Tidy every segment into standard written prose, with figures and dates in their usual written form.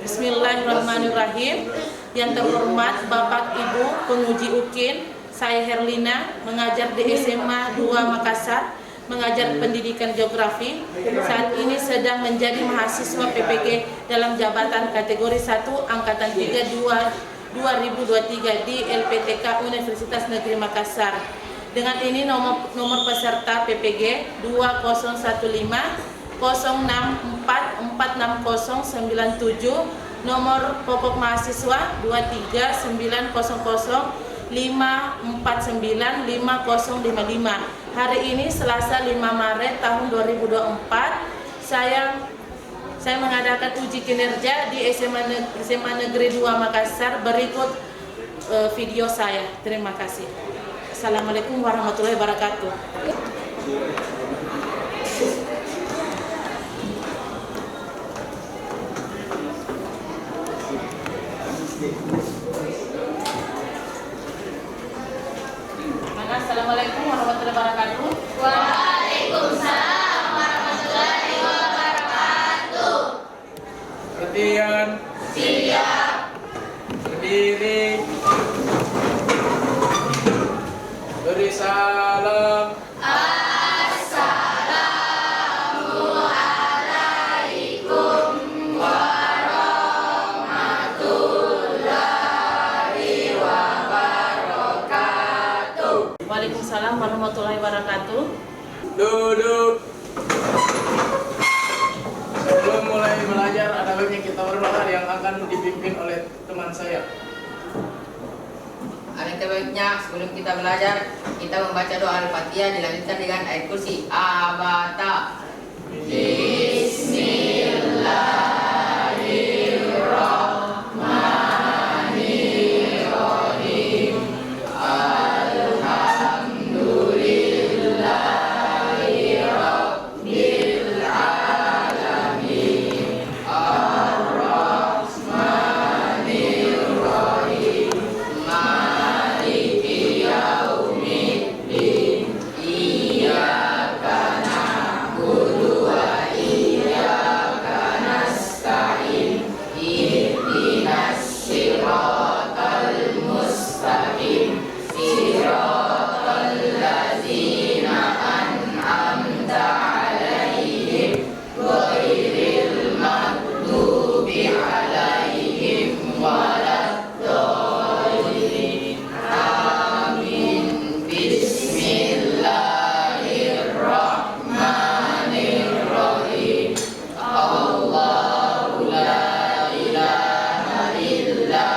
Bismillahirrahmanirrahim. Yang terhormat Bapak Ibu penguji UKIN, saya Herlina, mengajar di SMA 2 Makassar, mengajar pendidikan geografi. Saat ini sedang menjadi mahasiswa PPG dalam jabatan kategori 1 angkatan 2023 di LPTK Universitas Negeri Makassar. Dengan ini nomor peserta PPG 2015 064469097, nomor pokok mahasiswa 2390054955055. Hari ini Selasa 5 Maret tahun 2024, saya mengadakan uji kinerja di SMA Negeri 2 Makassar. Berikut video saya. Terima kasih. Assalamualaikum warahmatullahi wabarakatuh. Assalamualaikum warahmatullahi wabarakatuh. Waalaikumsalam warahmatullahi wabarakatuh. Perhatian. Siap. Berdiri. Beri salam. Assalamualaikum warahmatullahi wabarakatuh. Waalaikumsalam warahmatullahi wabarakatuh. Duduk. Sebelum mulai belajar, ada baiknya kita berdoa yang akan dipimpin oleh teman saya. Ada baiknya sebelum kita belajar, kita membaca doa Al-Fatihah dilanjutkan dengan ayat kursi. Abata. Bismillahirrahmanirrahim. Alhamdulillahi Rabbil Alamin. Ar-Rahmanirrahim. Maliki yaumiddin. Iyyaka na'budu wa iyyaka nasta'in. Ihdinas siratal mustaqim. Siratal ladzina an'amta 'alaihim ghairil maghdubi 'alaihim waladdallin. Amin. Bismillahirrahmanirrahim. Allahu la ilaha illa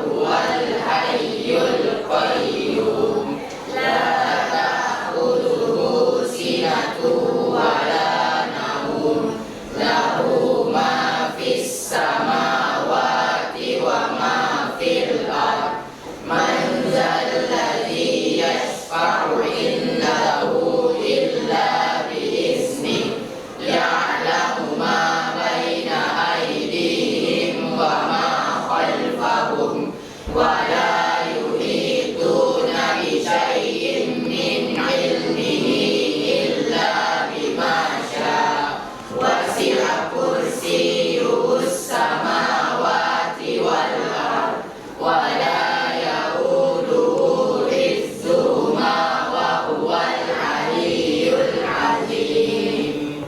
huwal hayyul qayyum. La ta'khudhuhu sinatun wa la nawm. Lahu ma fis samawati wa ma fil ard. Man zal ladzi yashfa'u indahu illa bi'izni. Ya'lamu ma baina aydihim wa ma khalfahum. Wa la yuhituna bi syai'in min 'ilmihi illa bima syaa. Wasi'a kursiyyuhus samawati wal ard. Wa la ya'uduhu hifdzuhuma wa huwal 'aliyyul 'azim.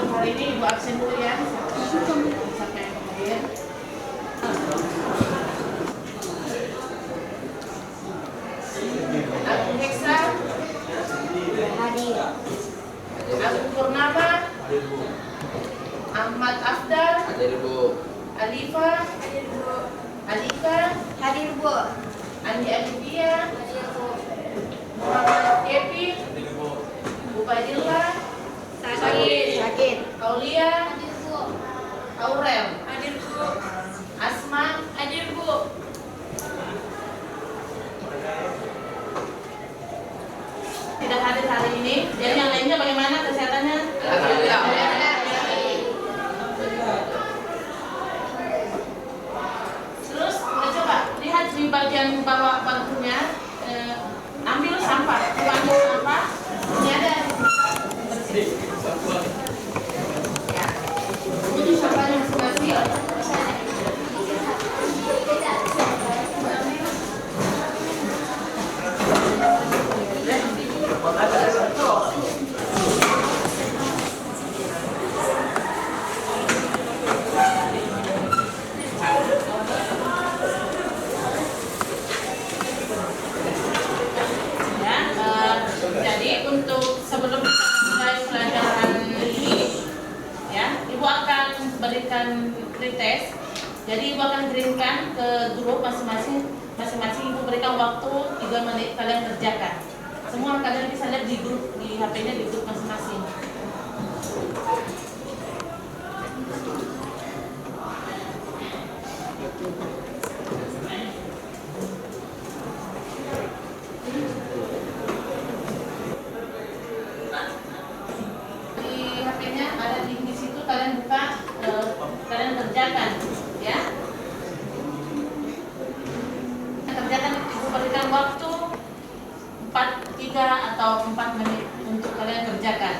Hari ini Ibu absen dulu ya. Sampai kemudian. Agung Heksa hadir. Agung Purnama, Ahmad Afdal, Hadir Bu. Alifa, Alika, Hadir Bu. Andi Aditya, Hadir Bu. Muhammad Kepi, Ubaidillah, Sakit. Aulia, Hadir Bu. Aurel, Hadir Bu. Asma, Hadir Bu. tidak hadir hari ini. Jadi yang lainnya bagaimana kesehatannya? Alhamdulillah. Terus coba lihat di bagian bawah bangkunya, ambil sampah, buang sampah. Ini ada Ya, jadi untuk sebelum kita mulai pelajaran ini, ya, Ibu akan berikan pretest. Jadi Ibu akan kirimkan ke grup masing-masing. Ibu berikan waktu 3 menit kalian kerjakan. Semua kalian bisa lihat di grup, di HP-nya, di grup masing-masing. Di HP-nya ada di situ, kalian buka, kalian kerjakan, ya. Kerjakan, Ibu berikan waktu 3 atau 4 menit untuk kalian kerjakan.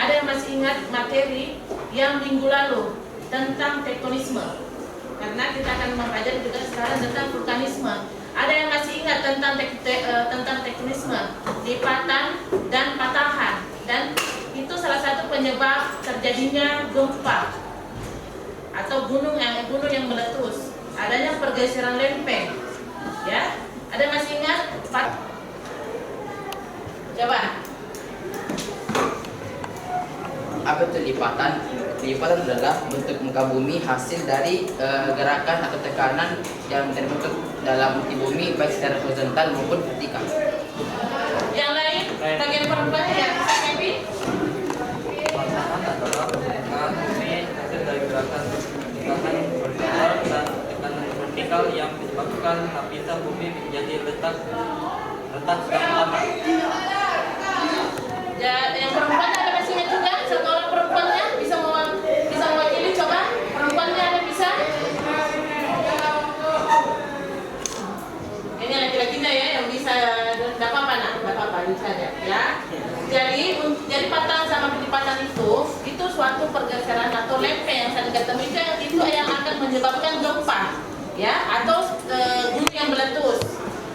Ada yang masih ingat materi yang minggu lalu tentang tektonisme, karena kita akan mempelajari juga sekarang tentang vulkanisme. Ada yang masih ingat tentang tentang tektonisme, lipatan dan patahan, dan itu salah satu penyebab terjadinya gempa atau gunung yang meletus, adanya pergeseran lempeng, ya. Ada yang masih ingat? Coba. Apa itu lipatan? Lipatan adalah bentuk muka bumi hasil dari gerakan atau tekanan yang terbentuk dalam muka bumi baik secara horizontal maupun vertikal. Yang lain, bagian perempuan yang happy. Patahan adalah tekanan bumi hasil dari gerakan horizontal dan tekanan vertikal yang menyebabkan lapisan bumi menjadi retak sedang lama. Ya, yang perempuan ada masih ingat juga? Satu orang perempuannya bisa mewakili, coba. Perempuannya ada bisa? Ini laki-lakinya ya yang bisa. Tidak apa-apa nak, tidak apa-apa bisa ya. Jadi patahan sama lipatan itu suatu pergeseran atau lempeng yang saya ketemu itu yang akan menyebabkan gempa, ya, atau gunung yang meletus.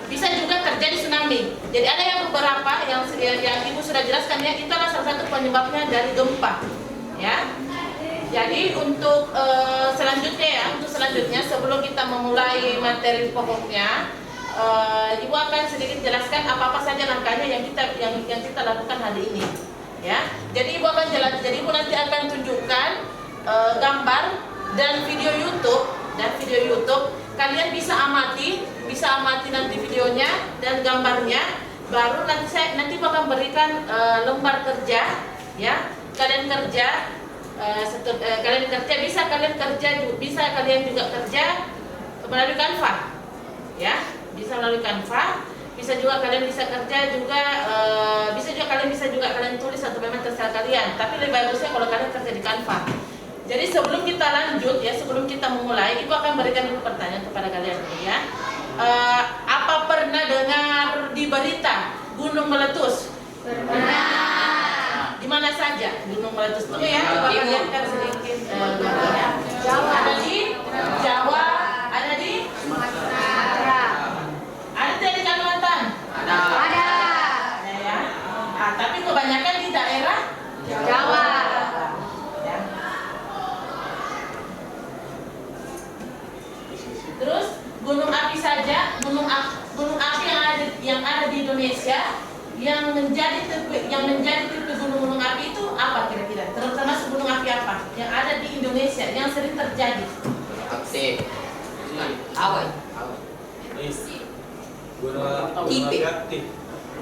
Bisa juga terjadi tsunami. Jadi ada yang beberapa yang Ibu sudah jelaskan ya, itu adalah salah satu penyebabnya dari gempa, ya. Jadi untuk selanjutnya sebelum kita memulai materi pokoknya, Ibu akan sedikit jelaskan apa saja langkahnya yang kita lakukan hari ini, ya. Jadi Ibu akan Ibu nanti akan tunjukkan gambar dan video YouTube. Kalian bisa amati nanti videonya dan gambarnya. Baru nanti Ibu akan berikan lembar kerja, ya. Kalian kerja bisa kalian juga kerja melalui Canva, ya. Bisa melalui Canva, bisa juga kalian tulis atau memang terserah kalian. Tapi lebih bagusnya kalau kalian kerja di Canva. Jadi sebelum kita lanjut ya, sebelum kita memulai, Ibu akan berikan dulu pertanyaan kepada kalian, ya. Apa pernah dengar di berita gunung meletus? Pernah. Di mana saja gunung meletus itu ya? Coba kalian kan sedikit gambarnya. Ada di Jawa, ada di Sumatera. Ada di Kalimantan? Ada. Ya. Tapi kebanyakan di daerah Jawa. Ya. Terus gunung api saja, gunung api yang ada di Indonesia yang menjadi tipe gunung api itu apa kira-kira? Termasuk gunung api apa yang ada di Indonesia yang sering terjadi? Aktif. Awan. Tipe.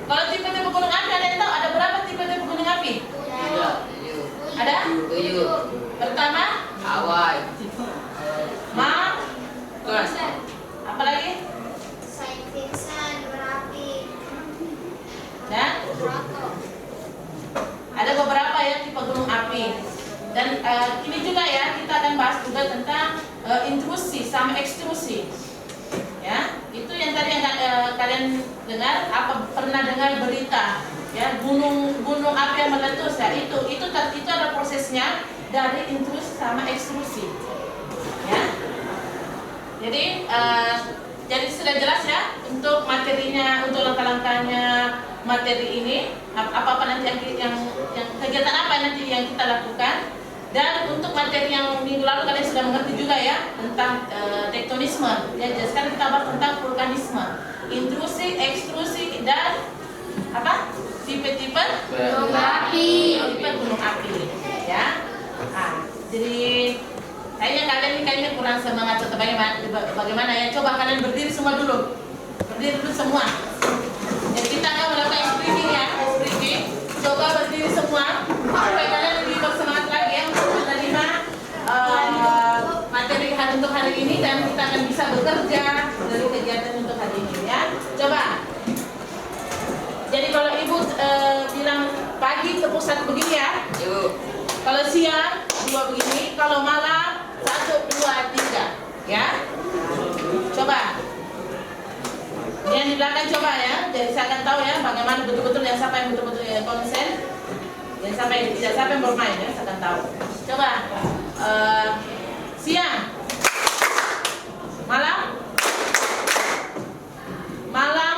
Kalau tipe-tipe gunung api ada yang tahu ada berapa tipe-tipe gunung api? Ada? 7. Pertama, Awan. ini juga ya kita akan bahas juga tentang intrusi sama ekstrusi. Ya, itu yang tadi yang kalian dengar, apa pernah dengar berita ya gunung api yang meletus ya, itu ada prosesnya dari intrusi sama ekstrusi. Ya. Jadi sudah jelas ya untuk materinya, untuk langkah-langkahnya materi ini, apa nanti yang kegiatan apa nanti yang kita lakukan. Dan untuk materi yang minggu lalu kalian sudah mengerti juga ya tentang tektonisme. Ya, sekarang kita bahas tentang vulkanisme, intrusi, ekstrusi, dan apa? Tipe-tipe gunung api. Tipe gunung api. Ya. Jadi kayaknya kalian kurang semangat atau bagaimana ya? Coba kalian berdiri semua dulu. Berdiri dulu semua. Jadi kita akan melakukan speaking ya, speaking. Coba berdiri semua supaya kalian lebih bersemangat lagi ya untuk menerima materi untuk hari ini, dan kita akan bisa bekerja dari kegiatan untuk hari ini ya. Coba. Jadi kalau ibu bilang pagi tepuk 1 begini ya. Kalau siang 2 begini, kalau malam 1, 2, 3 ya. Coba. Yang di belakang coba ya. Jadi saya akan tahu ya bagaimana betul-betul yang siapa yang betul-betul konsen, dan siapa yang bermain ya, saya akan tahu. Coba. Siang, malam,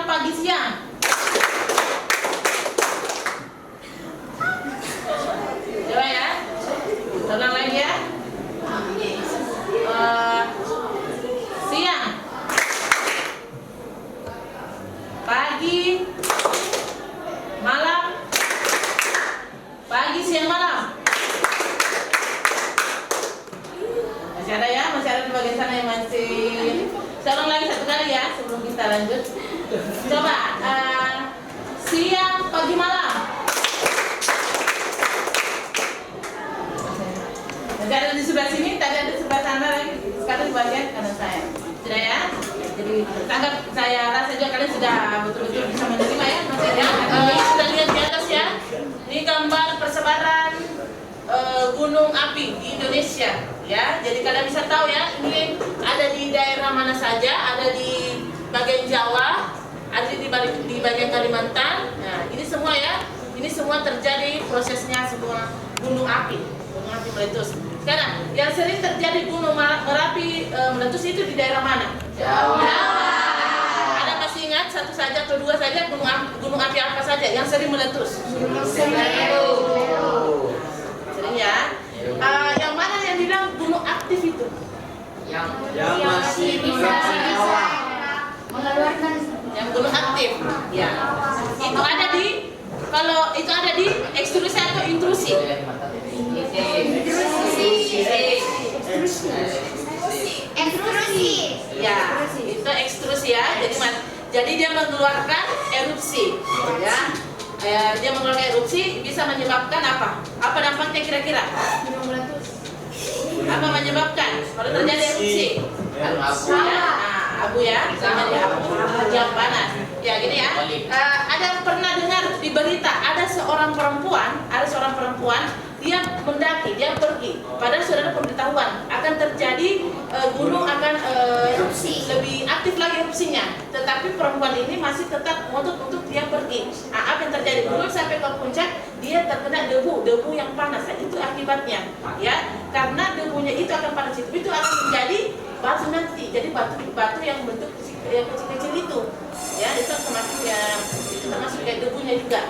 pagi, siang. Coba ya, ulang lagi ya. Siang, pagi, malam, pagi, siang, malam. Masih ada ya, masih ada di bagian sana yang masih. Saya ulang lagi 1 kali ya sebelum kita lanjut. Coba, siang, pagi, malam. Masih ada di sebelah sini, tadi ada di sebelah sana lagi. Sekarang di bagian kanan saya. Sudah ya? Jadi tanggap, saya rasa juga kalian sudah betul-betul bisa menerima ya materinya. Sudah lihat di atas ya. Ini gambar persebaran gunung api di Indonesia ya. Jadi kalian bisa tahu ya, ini ada di daerah mana saja, ada di bagian Jawa, ada di bagian Kalimantan. Nah, ini semua ya. Ini semua terjadi prosesnya semua gunung api meletus. Sekarang yang sering terjadi gunung Merapi meletus itu di daerah mana? Jawa. Ada masih ingat satu saja atau 2 saja gunung api apa saja yang sering meletus? Sering ya. Yang mana yang bilang gunung aktif itu? Yang masih bisa mengeluarkan Yang gunung aktif. Ya. Itu ada di, kalau itu ada di ekstrusi atau intrusi? ekstrusi. Ya, itu ekstrusi ya. Jadi dia mengeluarkan erupsi, ya. Dia mengeluarkan erupsi bisa menyebabkan apa? Apa dampaknya kira-kira? Apa menyebabkan kalau terjadi erupsi? Abu ya, sama di abu yang panas. Ya gini ya. Ada pernah dengar di berita ada seorang perempuan dia mendaki, dia pergi. Padahal sudah ada pemberitahuan akan terjadi gunung akan erupsi, lebih aktif lagi erupsinya. Tetapi perempuan ini masih tetap ngotot untuk dia pergi. Apa yang terjadi? Belum sampai ke puncak, dia terkena debu yang panas. Itu akibatnya, ya. Karena debunya itu akan panas itu akan menjadi batu nanti. Jadi batu yang bentuk yang kecil-kecil itu, ya itu termasuk kayak debunya juga.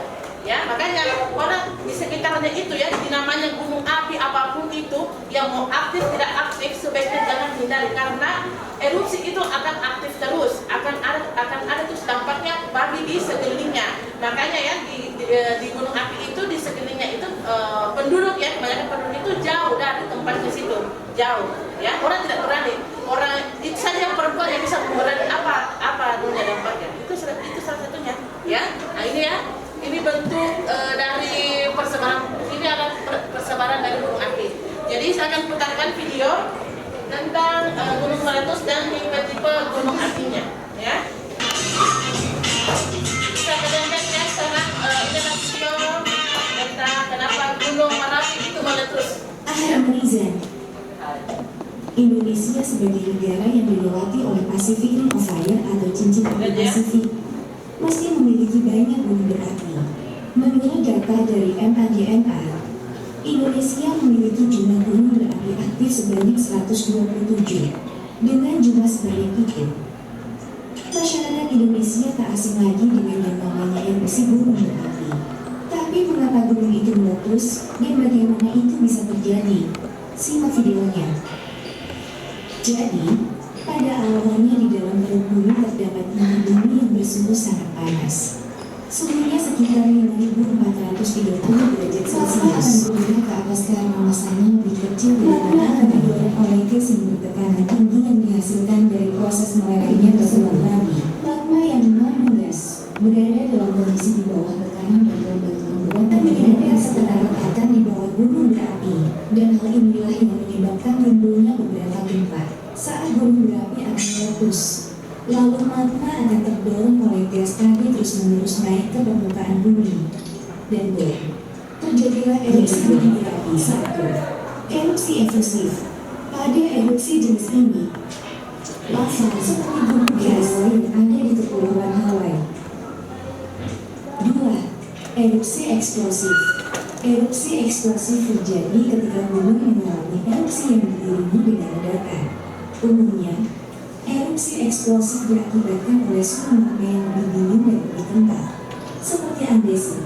Ya, makanya orang di sekitarnya itu ya, dinamanya gunung api apapun itu yang mau aktif tidak aktif sebaiknya jangan hindari, karena erupsi itu akan aktif terus, akan ada terus dampaknya bagi di sekelilingnya. Makanya ya di gunung api itu di sekelilingnya itu penduduk ya, kebanyakan penduduk itu jauh dari tempatnya situ, jauh ya, orang tidak berani, orang itu saja perempuan yang bisa berani apa dunia dampaknya, itu salah satunya ya. Nah ini ya. Ini bentuk dari persebaran, ini adalah persebaran dari gunung api. Jadi saya akan putarkan video tentang gunung meletus dan tipe-tipe gunung apinya, ya. Bisa kedengar ya sekarang ini adalah video tentang kenapa gunung Merapi itu meletus. Netizen. Indonesia sebagai negara yang dilewati oleh Pacific Ring of Fire atau cincin api Pasifik, meski memiliki banyak gunung berapi. Menurut data dari MAGNA, Indonesia memiliki jumlah gunung berapi aktif sebanyak 127, dengan jumlah sebanyak itu. Masyarakat Indonesia tak asing lagi dengan yang namanya erupsi gunung berapi. Tapi mengapa gunung itu meletus dan bagaimana itu bisa terjadi? Simak videonya. Jadi, pada awalnya di dalam perut bumi terdapat inti bumi yang bersuhu sangat panas. Suhunya sekitar 5430 derajat Celcius. Akan bergerak ke atas karena masanya lebih kecil daripada akan didorong oleh gas yang bertekanan tinggi yang dihasilkan dari proses melelehnya tersebut tadi. Magma yang mengandung berada dalam kondisi di bawah tekanan batuan-batuan berat dan setara rekatan di bawah gunung berapi. Dan hal inilah yang menyebabkan timbulnya beberapa gempa saat gunung berapi akan meletus. Lalu magma akan terdorong oleh gas tadi terus-menerus naik ke permukaan bumi. Dan terjadilah erupsi gunung berapi. 1. Erupsi efusif. Pada erupsi jenis ini, lava seperti gunung gas yang ada di kepulauan Hawaii. 2. Erupsi eksplosif. Erupsi eksplosif terjadi ketika gunung mengalami erupsi yang diiringi dengan ledakan. Umumnya, erupsi eksplosif diakibatkan oleh suhu magma yang lebih dingin dan lebih kental, seperti andesi,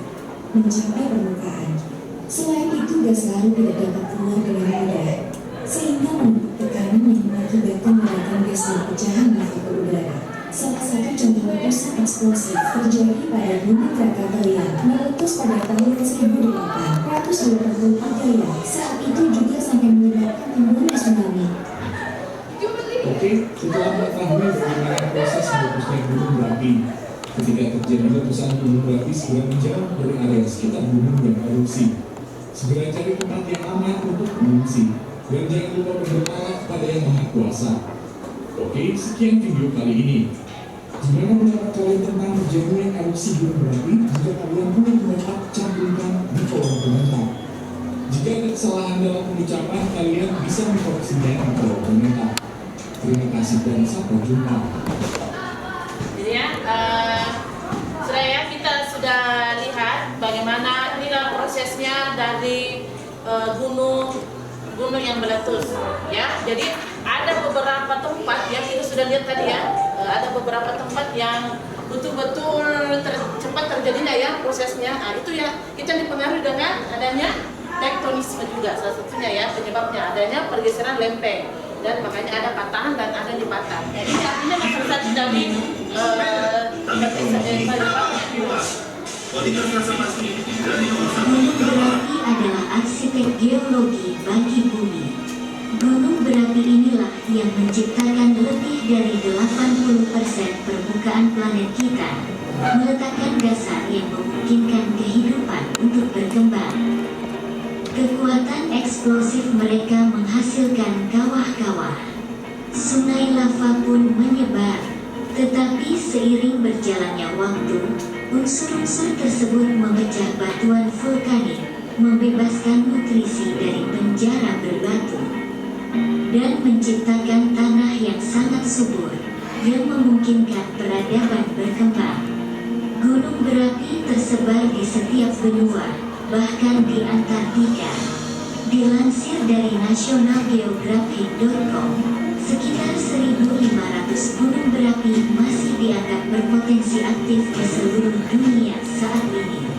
mencapai permukaan. Selain itu, gas larut tidak dapat keluar dengan mudah, sehingga membentuk tekanan yang mengakibatkan ledakan gas dan pecahan lava ke udara. Salah satu contoh letusan eksplosif terjadi pada gunung Krakatau yang meletus pada tahun 1883 yang saat itu juga sampai menyebabkan timbulnya tsunami. Oke, setelah mengetahui bagaimana proses meletusnya gunung berapi, ketika terjadi letusan gunung berapi segera menjauh dari area sekitar gunung yang erupsi. Segera cari tempat yang aman untuk mengungsi, dan jangan lupa berdoa kepada Yang Maha Kuasa. Oke, sekian video kali ini. Gimana pendapat kalian tentang terjadinya erupsi gunung berapi? Jika kalian punya pendapat, cantumkan di kolom komentar. Jika ada kesalahan dalam pengucapan, kalian bisa mengkoreksinya di kolom komentar. Terima kasih dan sampai jumpa. Jadi ya, sudah ya, kita sudah lihat bagaimana inilah prosesnya dari gunung yang meletus. Ya, jadi ada beberapa tempat yang kita sudah lihat tadi ya, ada beberapa tempat yang betul-betul cepat terjadinya ya prosesnya. Nah, itu ya kita dipengaruhi dengan adanya tektonisme juga salah satunya ya, penyebabnya adanya pergeseran lempeng. Dan makanya ada patahan dan ada lipatan. Jadi artinya salah satu dari Gunung berapi adalah arsitek geologi bagi bumi. Gunung berapi inilah yang menciptakan lebih dari 80% permukaan planet kita, meletakkan dasar yang memungkinkan kehidupan untuk berkembang. Kekuatan eksplosif mereka menghasilkan kawah-kawah. Sungai lava pun menyebar. Tetapi seiring berjalannya waktu, unsur-unsur tersebut memecah batuan vulkanik, membebaskan nutrisi dari penjara berbatu, dan menciptakan tanah yang sangat subur, yang memungkinkan peradaban berkembang. Gunung berapi tersebar di setiap benua, bahkan di Antartika. Dilansir dari nationalgeographic.com, sekitar 1.500 gunung berapi masih dianggap berpotensi aktif di seluruh dunia saat ini.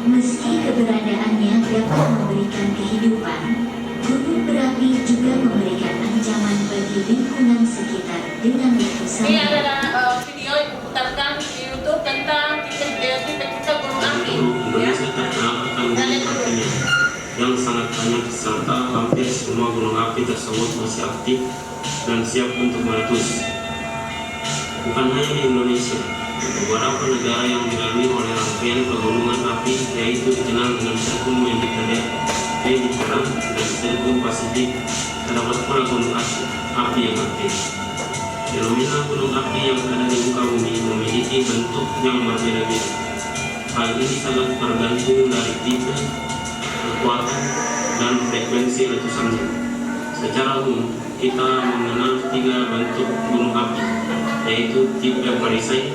Meski keberadaannya dapat memberikan kehidupan, gunung berapi juga memberikan ancaman bagi lingkungan sekitar dengan letusan. Ini adalah video yang diputarkan di YouTube tentang titik gunung api. Yang sangat banyak serta hampir semua gunung api tersebut masih aktif dan siap untuk meletus. Bukan hanya di Indonesia, beberapa negara yang dilalui oleh rangkaian pegunungan api yaitu dikenal dengan Sirkum Mediterranean dan Sirkum Pasifik terdapat pula gunung api yang aktif. Fenomena gunung api yang ada di muka bumi memiliki bentuk yang berbeda-beda. Hal ini sangat tergantung dari tipe, kekuatan, dan frekuensi letusannya. Secara umum, kita mengenal 3 bentuk gunung api, yaitu tipe perisai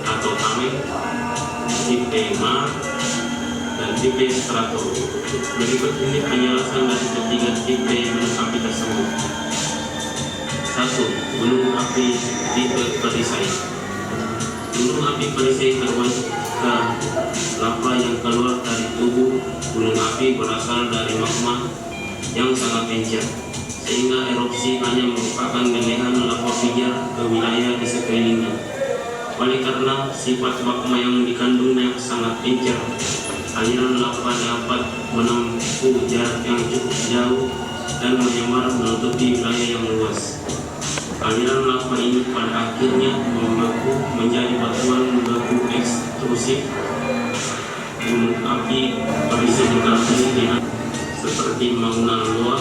atau tameng, tipe mar, dan tipe strato. Berikut ini penjelasan dari ketiga tipe gunung api tersebut. 1. Gunung api tipe perisai. Gunung api perisai terbentuk lava yang keluar dari tubuh gunung api berasal dari magma yang sangat encer, sehingga erupsi hanya merupakan lelehan lava pijar ke wilayah di sekelilingnya. Oleh karena sifat magma yang dikandungnya sangat encer, aliran lava dapat menempuh jarak yang cukup jauh dan menyebar menutupi wilayah yang luas. Aliran lava ini pada akhirnya membeku menjadi batuan beku ekstrusif. Gunung api perisai dengan seperti Mauna Loa,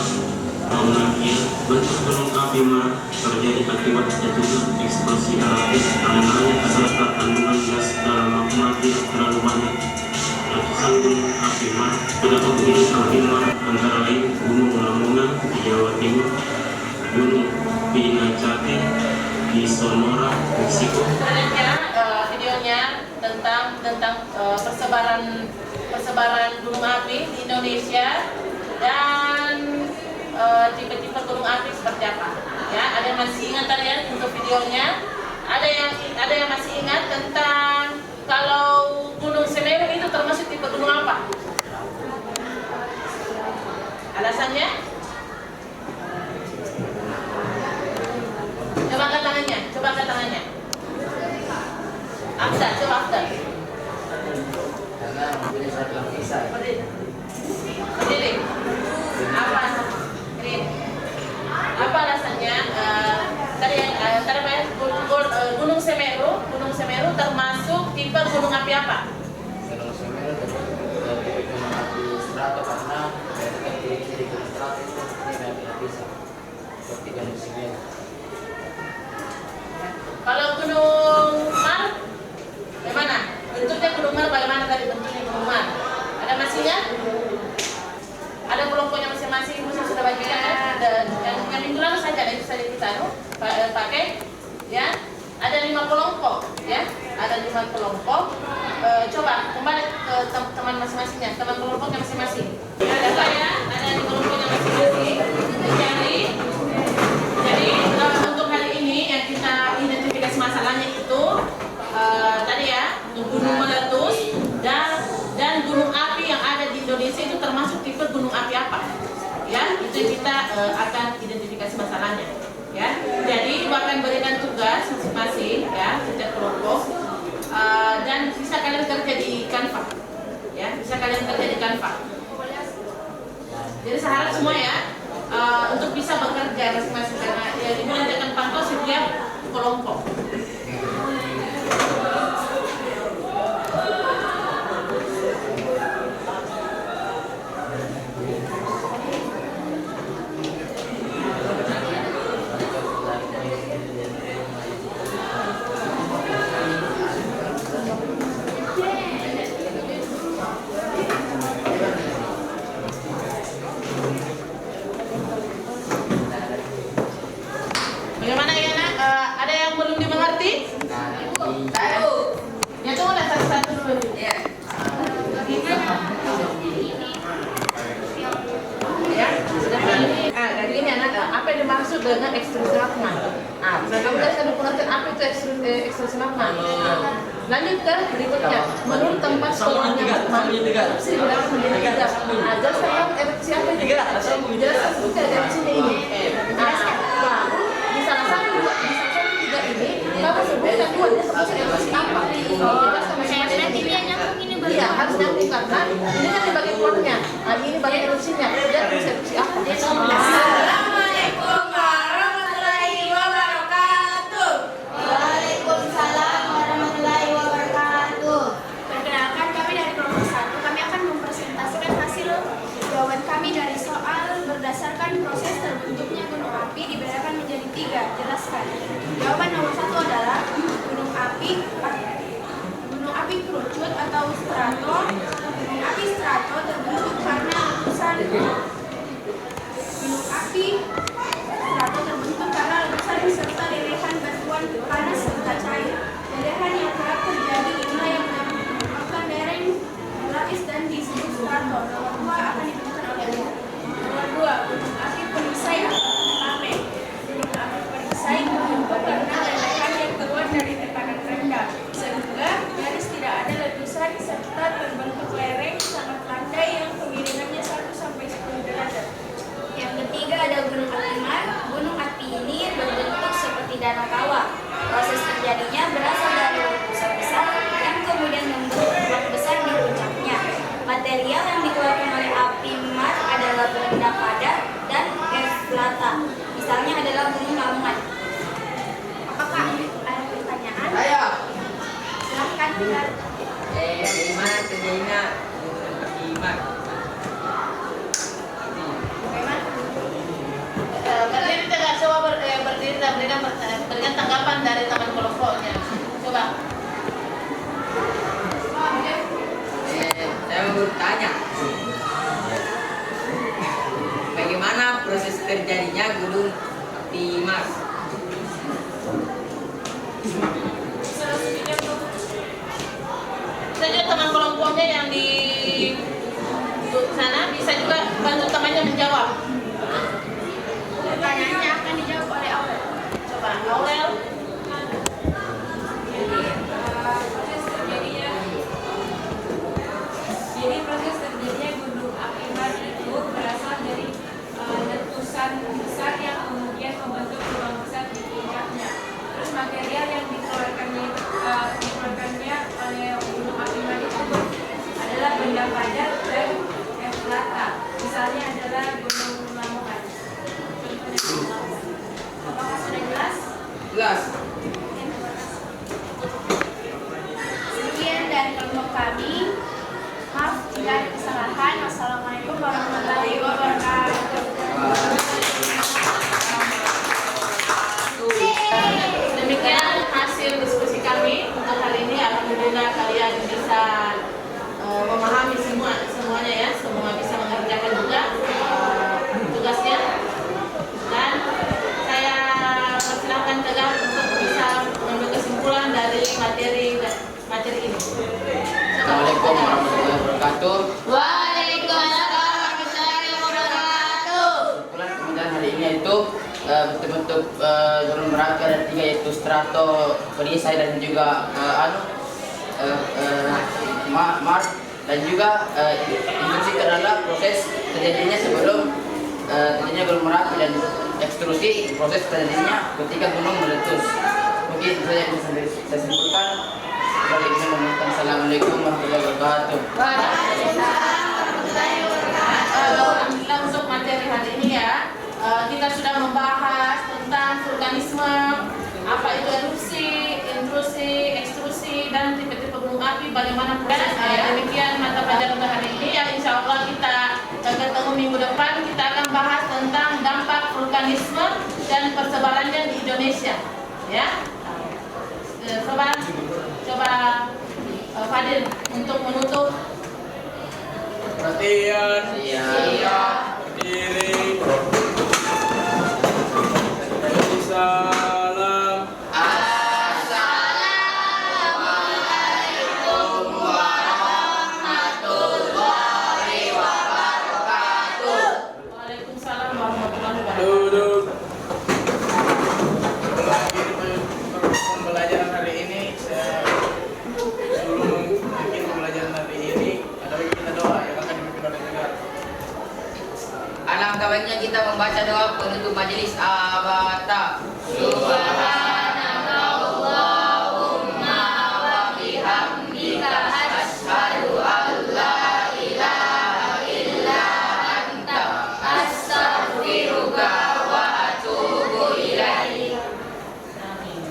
Mauna Kea. Bentuk gunung api mar terjadi akibat jatuhnya eksplosif aktif karena terdapat kandungan gas dalam magma tidak terlalu banyak. Letusan gunung api mar terdapat gunung api mar antara lain Gunung Lamongan di Jawa Timur, Gunung Pinacate di Sonora, Meksiko. Videonya tentang persebaran gunung api di Indonesia dan tipe-tipe gunung api seperti apa. Ya, ada yang masih ingat kalian untuk videonya? Ada yang masih ingat tentang kalau Gunung Semeru itu termasuk tipe gunung apa? Alasannya? Coba angkat tangannya. Coba Afdal. Karena mempunyai satu lapisan. Berdiri. Apa alasannya? Gunung Semeru termasuk tipe gunung api apa? Gunung Semeru tipe gunung api strato karena ciri gunung strato itu tidak lapisan seperti Gunung Semeru. Kalau Gunung Mar, bagaimana? Bentuknya Gunung Mar bagaimana tadi bentuknya Gunung Mar? Ada masih ingat? Ada kelompoknya masing-masing, mesti sudah bagikan. Yang minggu lalu saja itu saja kita pakai, ya. Ada 5 kelompok, ya. Ada 5 kelompok. Coba kembali ke teman masing-masingnya, teman kelompoknya masing-masing. Ada apa ya? Ada di kelompoknya masing-masing. Jadi untuk hari ini yang kita identifikasi masalahnya itu tadi ya, gunung meletus dan gunung api yang ada di Indonesia itu termasuk tipe gunung api apa? Ya, itu kita akan identifikasi masalahnya. Ya, jadi akan berikan tugas masing-masing ya setiap kelompok dan bisa kalian kerja di Canva. Ya, bisa kalian kerja di Canva. Jadi saya harap semua ya untuk bisa bekerja masing-masing karena ya ibu nanti akan pantau setiap kelompok. Bagaimana ya nak? Ada yang belum dimengerti? Tahu. Ya tunggulah satu-satu dulu. Ya. Ya. Jadi ini anak apa yang dimaksud dengan ekstrusi magma? Kamu lihat ada pengertian apa itu ekstrusi magma? Lanjut ke berikutnya. Menurut tempat keluarnya magma, erupsi dilakukan menjadi 3. Jelaskan erupsi apa itu? Jelaskan seperti erupsinya ini. Di salah satu 3 ini, Bapak sebutkan 2 dia sebutkan erupsi apa? Iya, harus nyambung karena ini kan di bagian keluarnya. Ini bagian erupsinya. Dia erupsi apa? Assalamualaikum warahmatullahi wabarakatuh. Waalaikumsalam warahmatullahi wabarakatuh. Perkenalkan, kami dari kelompok 1. Kami akan mempresentasikan hasil jawaban kami dari soal berdasarkan proses terbentuknya gunung api dibedakan menjadi 3. Jelaskan. Jawaban nomor 1 adalah gunung api kerucut atau strato. Gunung api strato terbentuk karena letusan Danau Kawah. Proses terjadinya berasal dari letusan besar yang kemudian membentuk lubang besar di puncaknya. Material yang dikeluarkan oleh api Mars adalah benda padat dan eflata. Misalnya adalah gunung Lamongan. Apakah ada pertanyaan? Saya. Silahkan dengar. Bagaimana terjadinya api Mars? Berdiri tegak, coba berdiri dan berikan tanggapan dari teman kelompoknya. Coba. Saya mau bertanya, bagaimana proses terjadinya gunung api Mars? Saja teman kelompoknya yang di sana bisa juga bantu temannya menjawab. Pertanyaannya akan dijawab oleh Aurel. Coba Aurel. Jadi proses terjadinya gunung api Mars itu berasal dari letusan besar yang kemudian membentuk lubang besar di puncaknya. Terus material yang dikeluarkannya oleh gunung api Mars itu adalah benda padat dan eflata. Misalnya adalah gunung Lamongan. Apakah sudah jelas? Jelas. Sekian dari kelompok kami. Maaf jika ada kesalahan. Wassalamualaikum warahmatullahi wabarakatuh. Demikian hasil diskusi kami untuk hari ini. Alhamdulillah kalian bisa memahami semuanya ya, semua bisa mengerjakan juga tugasnya. Dan saya persilahkan Tegar untuk bisa mengambil kesimpulan dari materi ini. Assalamualaikum warahmatullahi wabarakatuh. Waalaikumsalam warahmatullahi wabarakatuh. Kesimpulan kemudian hari ini itu bentuk gunung Merapi ada 3 yaitu strato, perisai dan juga Mars dan juga intrusi adalah proses terjadinya sebelum terjadinya gunung Merapi dan ekstrusi proses terjadinya ketika gunung meletus. Mungkin itu saja yang bisa saya simpulkan. Assalamualaikum warahmatullahi wabarakatuh. Alhamdulillah untuk materi hari ini ya, kita sudah membahas tentang vulkanisme, apa itu erupsi, intrusi, ekstrusi, dan tipe-tipe gunung api, bagaimana proses. Demikian mata pelajaran untuk hari ini ya. Insya Allah kita ketemu minggu depan, kita akan bahas tentang dampak vulkanisme dan persebarannya di Indonesia ya. Coba Fadil untuk menutup. Perhatian. Siap. Berdiri. Salam. Assalamualaikum warahmatullahi wabarakatuh. Waalaikumsalam warahmatullahi wabarakatuh. Duduk. Pembelajaran hari ini sebelum mungkin pembelajaran hari ini ada bagi kita doa yang akan dipimpin oleh negara. Alangkah baiknya kita membaca doa penutup majelis abata.